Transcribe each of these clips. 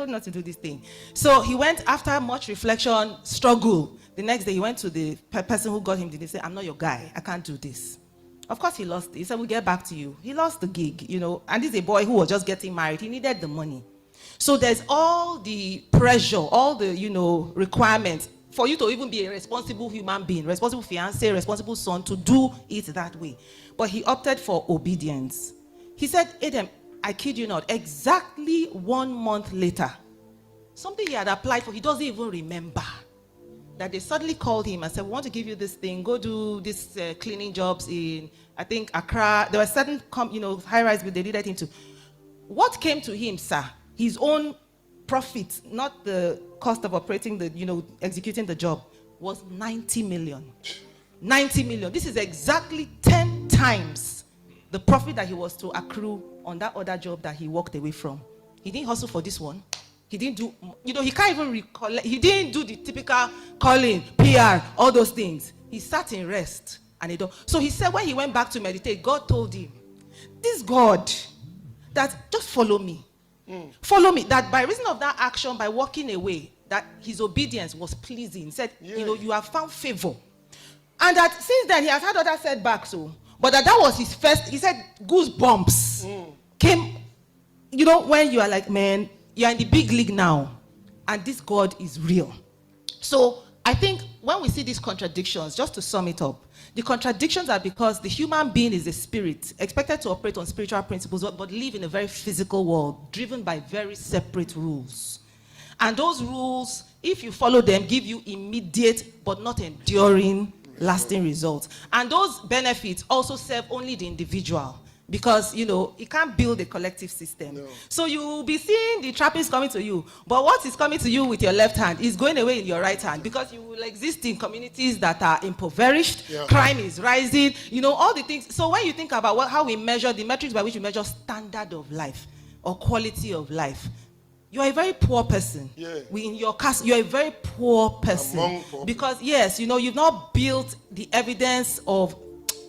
told you not to do this thing. So he went, after much reflection, struggle. The next day he went to the person who got him. He said, I'm not your guy. I can't do this. Of course he lost it. He said, we'll get back to you. He lost the gig, And this is a boy who was just getting married. He needed the money. So there's all the pressure, all the, requirements for you to even be a responsible human being, responsible fiancé, responsible son, to do it that way. But he opted for obedience. He said, Adam, I kid you not, exactly 1 month later, something he had applied for, he doesn't even remember, that they suddenly called him and said, we want to give you this thing, go do this cleaning jobs in, I think, Accra. There were certain, high-rise they needed him to. What came to him, sir, his own profit, not the cost of operating the, executing the job, was 90 million. 90 million. This is exactly 10 times the profit that he was to accrue on that other job that he walked away from. He didn't hustle for this one. He didn't do, he can't even recollect. He didn't do the typical calling, PR, all those things. He sat in rest. So he said when he went back to meditate, God told him, this God, that just follow me. Follow me. That by reason of that action, by walking away, that his obedience was pleasing. He said, you have found favor. And that since then, he has had other setbacks. But that was his first, he said, goosebumps came, when you are like, man, you're in the big league now. And this God is real. So I think when we see these contradictions, just to sum it up, the contradictions are because the human being is a spirit, expected to operate on spiritual principles, but live in a very physical world, driven by very separate rules. And those rules, if you follow them, give you immediate but not enduring, lasting results. And those benefits also serve only the individual. Because, it can't build a collective system. No. So you will be seeing the trappings coming to you. But what is coming to you with your left hand is going away in your right hand. Because you will exist in communities that are impoverished. Yeah. Crime is rising. All the things. So when you think about how we measure, the metrics by which we measure standard of life or quality of life, you are a very poor person. Yeah. In your caste, you're a very poor person. Among poor because, yes, you've not built the evidence of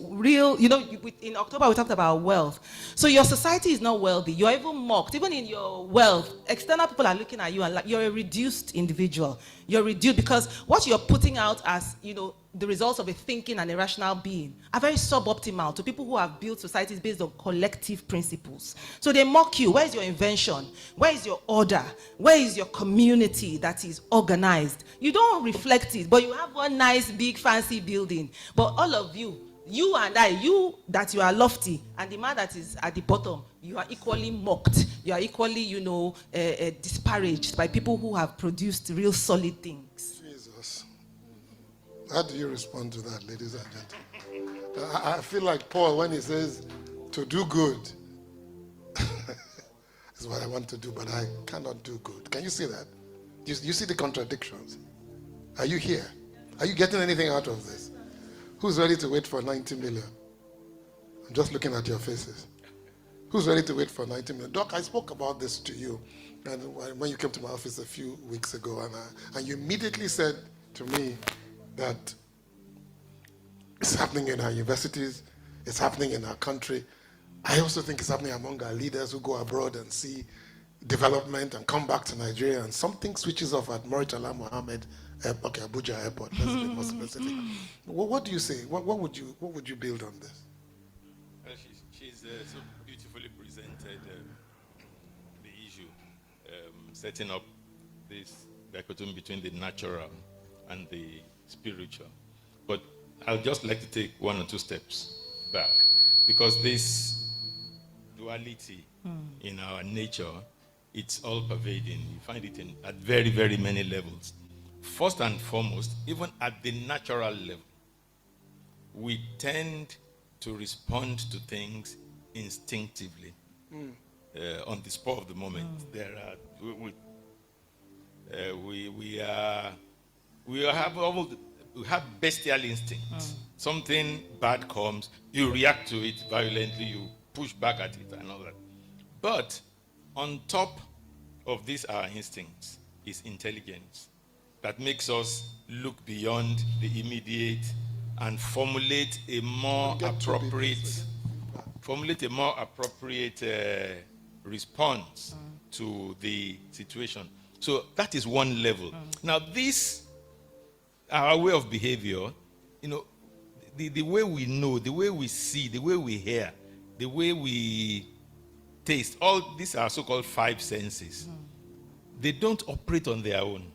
real, in October we talked about wealth. So your society is not wealthy. You're even mocked. Even in your wealth, external people are looking at you and like, you're a reduced individual. You're reduced because what you're putting out as, the results of a thinking and a rational being are very suboptimal to people who have built societies based on collective principles. So they mock you. Where is your invention? Where is your order? Where is your community that is organized? You don't reflect it, but you have one nice, big, fancy building. But all of you and I, you that you are lofty, and the man that is at the bottom, you are equally mocked. You are equally, disparaged by people who have produced real solid things. Jesus. How do you respond to that, ladies and gentlemen? I feel like Paul when he says, to do good is what I want to do, but I cannot do good. Can you see that? You see the contradictions? Are you here? Are you getting anything out of this? Who's ready to wait for 90 million? I'm just looking at your faces. Who's ready to wait for 90 million? Doc, I spoke about this to you and when you came to my office a few weeks ago, and you immediately said to me that it's happening in our universities, it's happening in our country. I also think it's happening among our leaders who go abroad and see development and come back to Nigeria, and something switches off at Murtala Mohammed, Abuja Airport. Let's be more specific. What do you say? What would you build on this? Well, she's so beautifully presented the issue, setting up this dichotomy between the natural and the spiritual. But I'd just like to take 1 or 2 steps back, because this duality in our nature, it's all pervading. You find it at very, very many levels. First and foremost, even at the natural level, we tend to respond to things instinctively, on the spur of the moment. There are we have bestial instincts. Something bad comes, you react to it violently, you push back at it and all that. But on top of these our instincts is intelligence that makes us look beyond the immediate and formulate a more appropriate response to the situation. So that is one level. Now, this, our way of behavior, the way we know, the way we see, the way we hear, the way we taste, all these are so-called five senses. They don't operate on their own.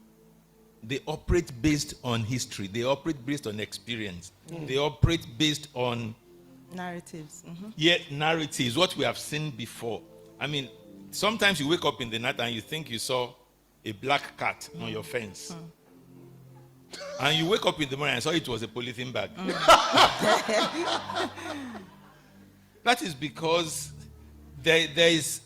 They operate based on history. They operate based on experience. They operate based on Narratives. narratives, what we have seen before. I mean, sometimes you wake up in the night and you think you saw a black cat on your fence. And you wake up in the morning and saw it was a polythene bag. That is because there's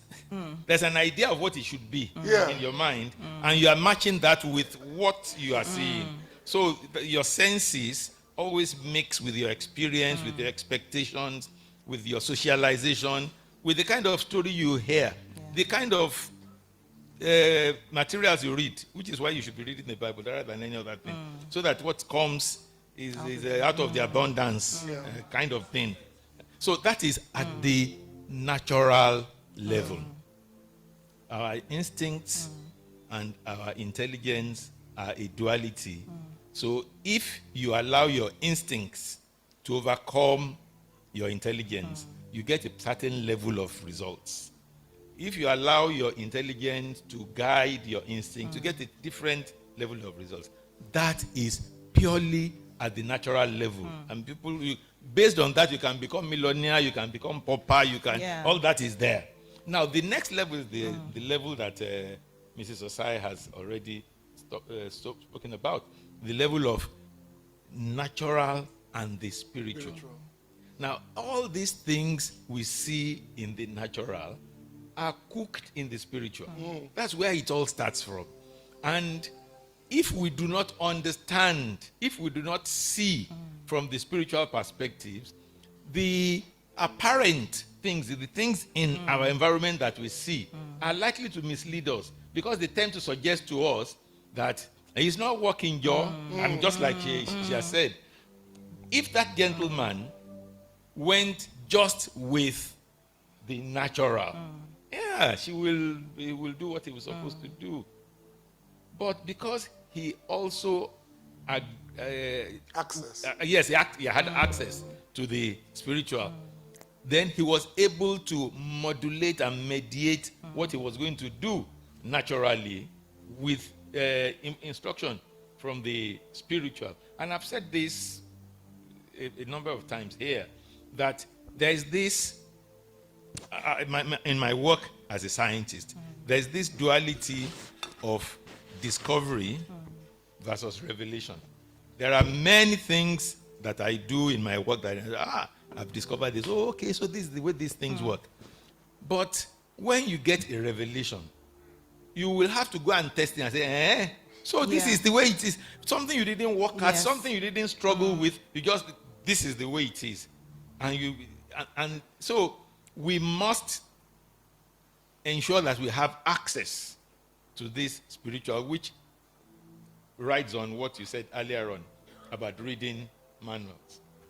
an idea of what it should be in your mind, and you are matching that with what you are seeing. So your senses always mix with your experience, with your expectations, with your socialization, with the kind of story you hear, the kind of materials you read, which is why you should be reading the Bible rather than any other thing, so that what comes is out of the abundance kind of thing. So that is at the natural level. Our instincts and our intelligence are a duality. So if you allow your instincts to overcome your intelligence, you get a certain level of results. If you allow your intelligence to guide your instinct, you get a different level of results. That is purely at the natural level. And people, based on that, you can become millionaire, you can become pauper, all that is there. Now, the next level is the level that Mrs. Osai has already spoken about, the level of natural and the spiritual. Now, all these things we see in the natural are cooked in the spiritual. That's where it all starts from. And if we do not understand, if we do not see from the spiritual perspectives, the apparent things, the things in our environment that we see are likely to mislead us, because they tend to suggest to us that it's not working, Joe. I'm just like she has said. If that gentleman went just with the natural, he will do what he was supposed to do. But because he also had access. He had access to the spiritual, then he was able to modulate and mediate what he was going to do naturally with instruction from the spiritual. And I've said this a number of times here, that there's this, in my work as a scientist, there's this duality of discovery versus revelation. There are many things that I do in my work that I've discovered this. Oh, okay, so this is the way these things work. But when you get a revelation, you will have to go and test it and say, so this is the way it is. Something you didn't work at, something you didn't struggle with, this is the way it is. And so we must ensure that we have access to this spiritual, which rides on what you said earlier on about reading manuals.